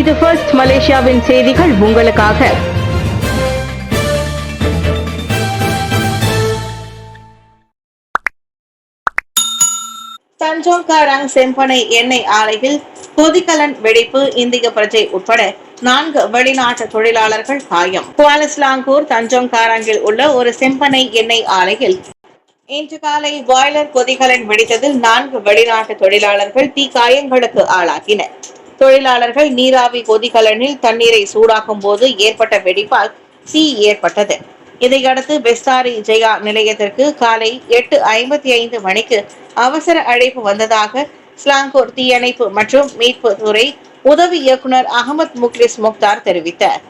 இது ஃபர்ஸ்ட் மலேசியாவின் செய்திகள் உங்களுக்காக. தஞ்சோங் காராங் செம்பனை எண்ணெய் ஆலையில் கொதிகலன் வெடிப்பு, இந்திய பிரஜை உட்பட 4 வெளிநாட்டு தொழிலாளர்கள் காயம். குவாலஸ்லாங்கூர் தஞ்சோங் காராங்கில் உள்ள ஒரு செம்பனை எண்ணெய் ஆலையில் இன்று காலை பாய்லர் கொதிகலன் வெடித்ததில் 4 வெளிநாட்டு தொழிலாளர்கள் தீக்காயங்களுக்கு ஆளாகினர். தொழிலாளர்கள் நீராவி கொதிகலனில் தண்ணீரை சூடாக்கும் போது ஏற்பட்ட வெடிப்பால் தீ ஏற்பட்டது. இதையடுத்து பெஸ்தாரி ஜெயா நிலையத்திற்கு காலை 8:55 மணிக்கு அவசர அழைப்பு வந்ததாக ஸ்லாங்கூர் தீயணைப்பு மற்றும் மீட்பு துறை உதவி இயக்குனர் அகமது முக்லிஸ் முக்தார் தெரிவித்தார்.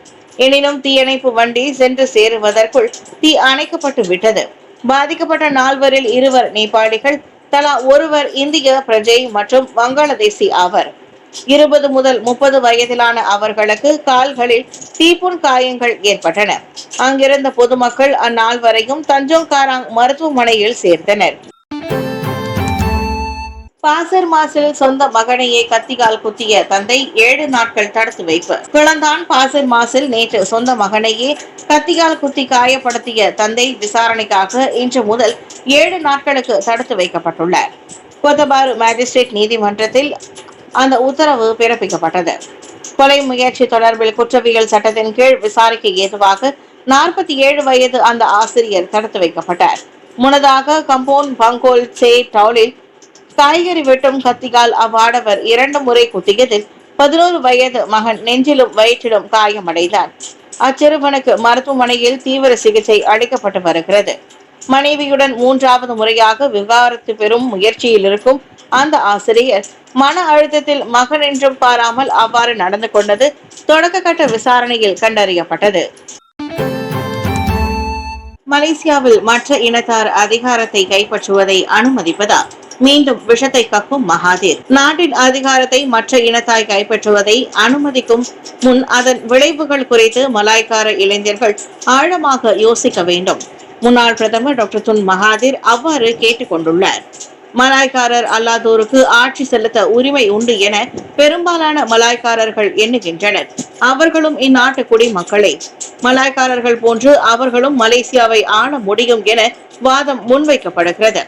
எனினும் தீயணைப்பு வண்டி சென்று சேருவதற்குள் தீ அணைக்கப்பட்டு விட்டது. பாதிக்கப்பட்ட 4வரில் 2 நேபாளிகள், தலா 1 இந்திய பிரஜை மற்றும் வங்காளதேசி ஆவர். 20 முதல் 30 வயதிலான அவர்களுக்கு கால்களில் தீப்புண் காயங்கள் ஏற்பட்டன. அங்கிருந்த பொதுமக்கள் அந்நால்வரையும் தஞ்சோங் காராங் மருத்துவமனையில் சேர்த்தனர். பாசர் மாசில் சொந்த மகனையே கத்தியால் குத்திய தந்தை 7 நாட்கள் தடுத்து வைப்பு. கிளந்தான் பாசர் மாசில் நேற்று சொந்த மகனையே கத்தியால் குத்தி காயப்படுத்திய தந்தை விசாரணைக்காக இன்று முதல் 7 நாட்களுக்கு தடுத்து வைக்கப்பட்டுள்ளார். கொத்தபாரு மேஜிஸ்ட்ரேட் நீதிமன்றத்தில் அந்த உத்தரவு பிறப்பிக்கப்பட்டது. கொலை முயற்சி தொடர்பில் குற்றவியல் சட்டத்தின் கீழ் விசாரிக்க ஏதுவாக 47 வயது அந்த ஆசிரியர் தடுத்து வைக்கப்பட்டார். முன்னதாக கம்போன் பங்கோல் சே டவுலில் காய்கறி வெட்டும் கத்தியால் அவ்வாடவர் 2 முறை குத்தியதில் 11 வயது மகன் நெஞ்சிலும் வயிற்றிலும் காயமடைந்தார். அச்சிறுவனுக்கு மருத்துவமனையில் தீவிர சிகிச்சை அளிக்கப்பட்டு வருகிறது. மனைவியுடன் 3வது முறையாக விவாகரத்து பெறும் முயற்சியில் இருக்கும் அந்த ஆசிரியர் மன அழுத்தத்தில் மகன் என்றும் பாராமல் அவ்வாறு நடந்து கொண்டது தொடக்க கட்ட விசாரணையில் கண்டறியப்பட்டது. மலேசியாவில் மற்ற இனத்தார் அதிகாரத்தை கைப்பற்றுவதை அனுமதிப்பதா? மீண்டும் விஷத்தை கக்கும் மகாதீர். நாட்டின் அதிகாரத்தை மற்ற இனத்தாய் கைப்பற்றுவதை அனுமதிக்கும் முன் அதன் விளைவுகள் குறித்து மலாய்க்கார இளைஞர்கள் ஆழமாக யோசிக்க வேண்டும். முன்னாள் பிரதமர் டாக்டர் துன் மகாதீர் அவ்வாறு கேட்டுக் கொண்டுள்ளார். மலாய்க்காரர் அல்லாதோருக்கு ஆட்சி செலுத்த உரிமை உண்டு என பெரும்பாலான மலாய்க்காரர்கள் எண்ணுகின்றனர். அவர்களும் இந்நாட்டு குடிமக்களே. மலாய்க்காரர்கள் போன்று அவர்களும் மலேசியாவை ஆள முடியும் என வாதம் முன்வைக்கப்படுகிறது.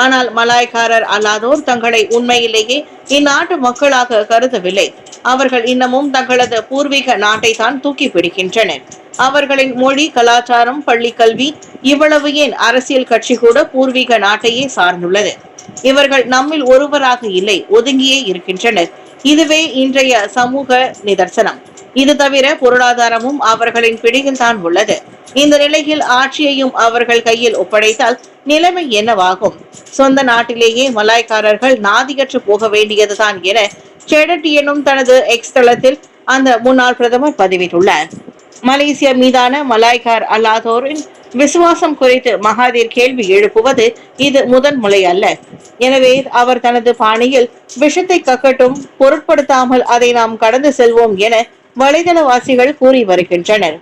ஆனால் மலாய்க்காரர் அல்லாதோர் தங்களை உண்மையிலேயே இந்நாட்டு மக்களாக கருதவில்லை. அவர்கள் இன்னமும் தங்களது பூர்வீக நாட்டை தான் தூக்கி பிடிக்கின்றனர். அவர்களின் மொழி, கலாச்சாரம், பள்ளி கல்வி, இவ்வளவு ஏன் அரசியல் கட்சி கூட பூர்வீக நாட்டையே சார்ந்துள்ளது. இவர்கள் நம்மில் ஒருவராக இல்லை, ஒதுங்கியே இருக்கின்றனர். இதுவே இன்றைய சமூக நிதர்சனம். இது தவிர பொருளாதாரமும் அவர்களின் பிடியில் தான் உள்ளது. இந்த நிலையில் ஆட்சியையும் அவர்கள் கையில் ஒப்படைத்தால் நிலைமை என்னவாகும்? சொந்த நாட்டிலேயே மலாய்க்காரர்கள் நாதியற்று போக வேண்டியதுதான் என செடட் எனும் தனது எக்ஸ் தளத்தில் அந்த முன்னாள் பிரதமர் பதிவிட்டுள்ளார். மலேசியா மீதான மலாய்க்கார் அல்லாதோரின் விசுவாசம் குறித்து மகாதீர் கேள்வி எழுப்புவது இது முதன் முறை அல்ல. எனவே அவர் தனது பாணியில் விஷத்தை கக்கட்டும், பொருட்படுத்தாமல் அதை நாம் கடந்து செல்வோம் என வலைதளவாசிகள் கூறி வருகின்றனர்.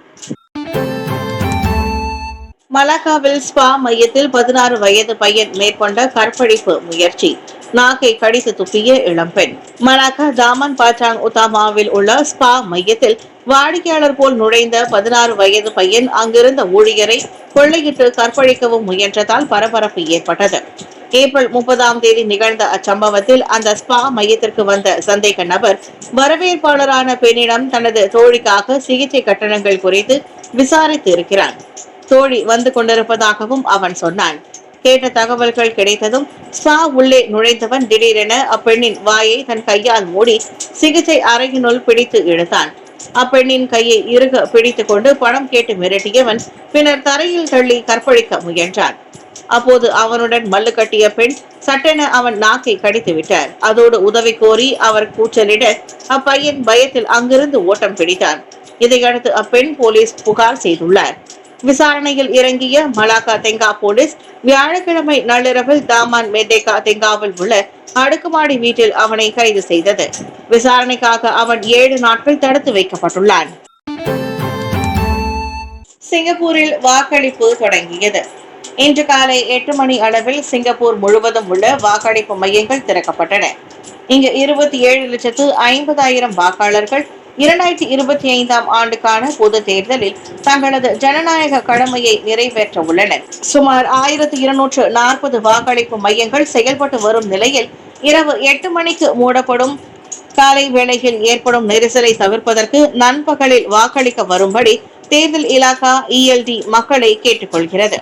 மலாக்காவில் ஸ்பா மையத்தில் 16 வயது பையன் மேற்கொண்ட கற்பழிப்பு முயற்சி. நாக்கை கடித்து துப்பிய இளம்பெண். மலாக்கா தாமன் பாச்சாங் உத்தாமாவில் உள்ள ஸ்பா மையத்தில் வாடிக்கையாளர் போல் நுழைந்த 16 வயது பையன் அங்கிருந்த ஊழியரை கொள்ளையிட்டு கற்பழிக்கவும் முயன்றதால் பரபரப்பு ஏற்பட்டது. ஏப்ரல் 30ஆம் தேதி நிகழ்ந்த அச்சம்பவத்தில் அந்த ஸ்பா மையத்திற்கு வந்த சந்தேக நபர் வரவேற்பாளரான பெண்ணிடம் தனது தோழிக்காக சிகிச்சை கட்டணங்கள் குறித்து விசாரித்து இருக்கிறான். தோழி வந்து கொண்டிருப்பதாகவும் அவன் சொன்னான். கேட்ட தகவல்கள் கிடைத்ததும் ஸ்பா உள்ளே நுழைந்தவன் திடீரென அப்பெண்ணின் வாயை தன் கையால் மூடி சிகிச்சை அறையினுள் பிடித்து இழுத்தான். அப்பெண்ணின் கையை இறுக பிடித்துக் கொண்டு பணம் கேட்டு மிரட்டியவன் பின்னர் தரையில் தள்ளி கற்பழிக்க முயன்றான். அப்போது அவனுடன் மல்லு கட்டிய பெண் சட்டென அவன் நாக்கை கடித்து விட்டார். அதோடு உதவி கோரி அவர் கூச்சலிட அப்பையன் பயத்தில் அங்கிருந்து ஓட்டம் பிடித்தான். இதையடுத்து அப்பெண் போலீஸ் புகார் செய்துள்ளார். விசாரணையில் இறங்கிய மலாக்கா தெங்கா போலீஸ் வியாழக்கிழமை நள்ளிரவில் தாமான் மெடேகா தெங்காவில் உள்ள அடுக்குமாடி வீட்டில் அவனை கைது செய்தது. விசாரணைக்காக அவன் 7 நாட்கள் தடுத்து வைக்கப்பட்டுள்ளான். சிங்கப்பூரில் வாக்களிப்பு தொடங்கியது. இன்று காலை 8 மணி அளவில் சிங்கப்பூர் முழுவதும் உள்ள வாக்களிப்பு மையங்கள் திறக்கப்பட்டன. இங்கு 27,50,000 வாக்காளர்கள் 2025ஆம் ஆண்டுக்கான பொது தேர்தலில் தங்களது ஜனநாயக கடமையை நிறைவேற்ற உள்ளனர். சுமார் 1240 வாக்களிப்பு மையங்கள் செயல்பட்டு வரும் நிலையில் இரவு 8 மணிக்கு மூடப்படும். காலை வேளையில் ஏற்படும் நெரிசலை தவிர்ப்பதற்கு நண்பகலில் வாக்களிக்க வரும்படி தேர்தல் இலாகா ELD மக்களை கேட்டுக்கொள்கிறது.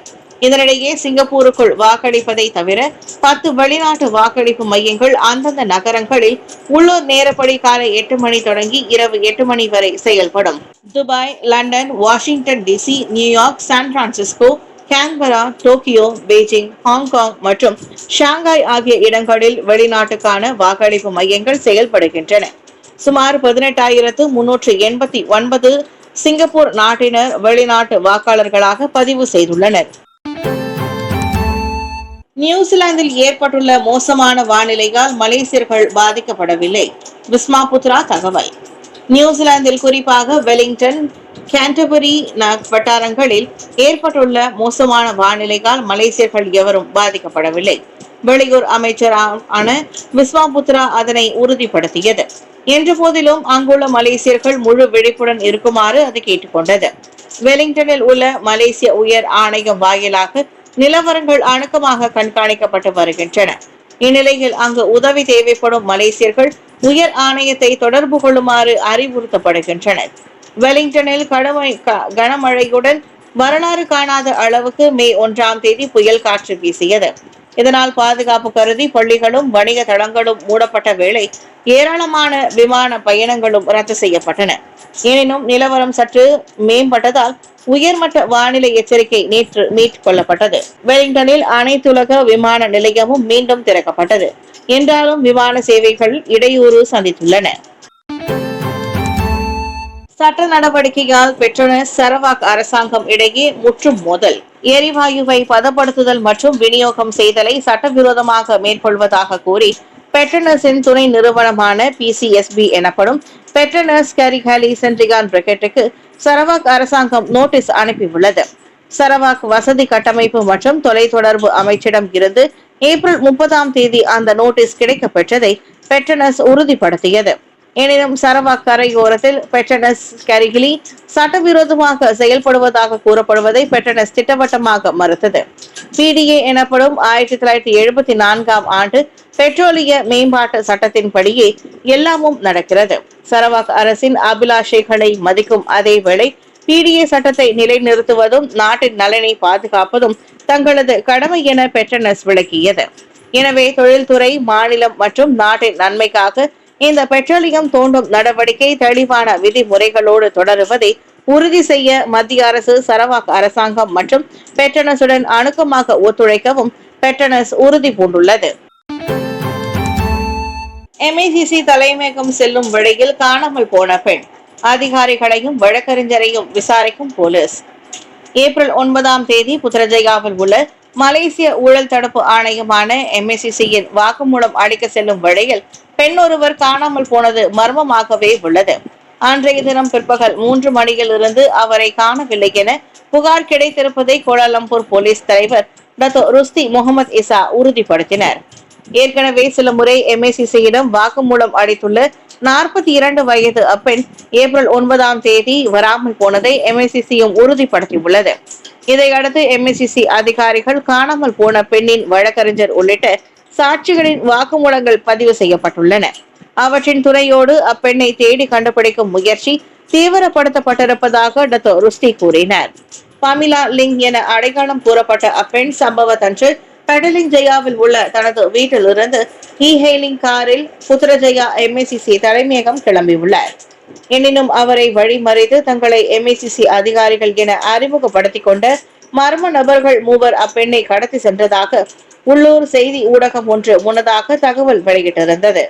இதனிடையே சிங்கப்பூருக்குள் வாக்களிப்பதை தவிர 10 வெளிநாட்டு வாக்களிப்பு மையங்கள் அந்தந்த நகரங்களில் உள்ளூர் நேரப்படி காலை 8 மணி தொடங்கி இரவு 8 மணி வரை செயல்படும். துபாய், லண்டன், வாஷிங்டன் DC, New York, San Francisco, Canberra, Tokyo, Beijing, Hong Kong மற்றும் ஷாங்காய் ஆகிய இடங்களில் வெளிநாட்டுக்கான வாக்களிப்பு மையங்கள் செயல்படுகின்றன. சுமார் 18,389 சிங்கப்பூர் நாட்டினர் வெளிநாட்டு வாக்காளர்களாக பதிவு செய்துள்ளனர். நியூசிலாந்தில் ஏற்பட்டுள்ள மோசமான வானிலையால் மலேசியர்கள் பாதிக்கப்படவில்லை. விஸ்மா புத்ரா தகவல். நியூசிலாந்தில் குறிப்பாக வெலிங்டன், கேன்டர்பரி வட்டாரங்களில் ஏற்பட்டுள்ள மோசமான வானிலையால் மலேசியர்கள் எவரும் பாதிக்கப்படவில்லை. வெளியூர் அமைச்சரான விஸ்மா புத்ரா அதனை உறுதிப்படுத்தியது. என்ற போதிலும் அங்குள்ள மலேசியர்கள் முழு விழிப்புடன் இருக்குமாறு அது கேட்டுக்கொண்டது. வெலிங்டனில் உள்ள மலேசிய உயர் ஆணையம் வாயிலாக நிலவரங்கள் அணுக்கமாக கண்காணிக்கப்பட்டு வருகின்றன. இந்நிலையில் அங்கு உதவி தேவைப்படும் மலேசியர்கள் உயர் ஆணையத்தை தொடர்பு கொள்ளுமாறு அறிவுறுத்தப்படுகின்றனர். வெலிங்டனில் கனமழையுடன் வரலாறு காணாத அளவுக்கு மே 1ஆம் தேதி புயல் காற்று வீசியது. இதனால் பாதுகாப்பு கருதி பள்ளிகளும் வணிக தளங்களும் மூடப்பட்ட வேளை ஏராளமான விமான பயணங்களும் ரத்து செய்யப்பட்டன. எனினும் நிலவரம் சற்று மேம்பட்டதால் உயர்மட்ட வானிலை எச்சரிக்கை நேற்று மீட்டுக் கொள்ளப்பட்டது. வெலிங்டனில் அனைத்துலக விமான நிலையமும் மீண்டும் திறக்கப்பட்டது. என்றாலும் விமான சேவைகள் இடையூறு சந்தித்துள்ளன. சட்ட நடவடிக்கையால் பெட்ரோனஸ் சரவாக் அரசாங்கம் இடையே முற்றும் மோதல். எரிவாயுவை பதப்படுத்துதல் மற்றும் விநியோகம் செய்தலை சட்டவிரோதமாக மேற்கொள்வதாக கூறி பெட்ரோனஸின் துணை நிறுவனமான PCSB எனப்படும் பெட்ரோனஸ் கேரிகாலி சென்ட்ரிகான் பிரிகேட்டுக்கு சரவாக் அரசாங்கம் நோட்டீஸ் அனுப்பியுள்ளது. சரவாக் வசதி கட்டமைப்பு மற்றும் தொலைத்தொடர்பு அமைச்சிடம் இருந்து ஏப்ரல் 30ஆம் தேதி அந்த நோட்டீஸ் கிடைக்கப்பெற்றதை பெட்ரோனஸ் உறுதிப்படுத்தியது. எனினும் சரவாக் கரையோரத்தில் பெட்ரோனஸ் கேரிகிலி சட்டவிரோதமாக செயல்படுவதாக கூறப்படுவதை பெட்ரோனஸ் திட்டவட்டமாக மறுத்தது. PDA எனப்படும் 1974ஆம் ஆண்டு பெட்ரோலிய மேம்பாட்டு சட்டத்தின்படியே எல்லாமும் நடக்கிறது. சரவாக் அரசின் அபிலாஷைகளை மதிக்கும் அதேவேளை PDA சட்டத்தை நிலைநிறுத்துவதும் நாட்டின் நலனை பாதுகாப்பதும் தங்களது கடமை என பெட்ரோனஸ் விளக்கியது. எனவே தொழில்துறை, மாநிலம் மற்றும் நாட்டின் நன்மைக்காக இந்த பெட்ரோலியம் தோண்டும் நடவடிக்கை தெளிவான விதிமுறைகளோடு தொடருவதை உறுதி செய்ய மத்திய அரசு, சரவாக் அரசாங்கம் மற்றும் பெட்ரோனஸுடன் அணுக்கமாக ஒத்துழைக்கவும் பெட்ரோனஸ் உறுதி பூண்டுள்ளது. MACC தலைமையகம் செல்லும் வழியில் காணாமல் போன பெண், அதிகாரிகளையும் வழக்கறிஞரையும் விசாரிக்கும் போலீஸ். ஏப்ரல் 9ஆம் தேதி புத்ரஜயாவில் உள்ள மலேசிய ஊழல் தடுப்பு ஆணையமான MACC-யின் வாக்குமூலம் அளிக்க செல்லும் வழியில் பெண் ஒருவர் காணாமல் போனது மர்மமாகவே உள்ளது. அன்றைய தினம் பிற்பகல் 3 மணியில் இருந்து அவரை காணவில்லை என புகார் கிடைத்திருப்பதை கோலாலம்பூர் போலீஸ் தலைவர் டத்தோ ருஸ்தி முகமது இசா உறுதிப்படுத்தினர். ஏற்கனவே சில முறை MACC-யிடம் வாக்குமூலம் அளித்துள்ள 42 வயது அப்பெண் ஏப்ரல் 9ஆம் தேதி வராமல் போனதை MACC-யும் உறுதிப்படுத்தியுள்ளது. இதையடுத்து MACC அதிகாரிகள் காணாமல் போன பெண்ணின் வழக்கறிஞர் உள்ளிட்ட சாட்சிகளின் வாக்குமூலங்கள் பதிவு செய்யப்பட்டுள்ளன. அவற்றின் துணையோடு அப்பெண்ணை தேடி கண்டுபிடிக்கும் முயற்சி தீவிரப்படுத்தப்பட்டிருப்பதாக டத்தோ ருஸ்தி கூறினார். பமிலா லிங் என அடையாளம் கூறப்பட்ட அப்பெண் சம்பவத்தன்று பெடலிங் ஜெயாவில் உள்ள தனது வீட்டிலிருந்து ஹெயிலிங் காரில் புத்ரஜயா MACC தலைமையகம் கிளம்பியுள்ளார். எனினும் அவரை வழிமறித்து தங்களை MACC அதிகாரிகள் என அறிமுகப்படுத்திக் கொண்ட மர்ம நபர்கள் 3 அப்பெண்ணை கடத்தி சென்றதாக உள்ளூர் செய்தி ஊடகம் ஒன்று முன்னதாக தகவல் வெளியிட்டிருந்தது.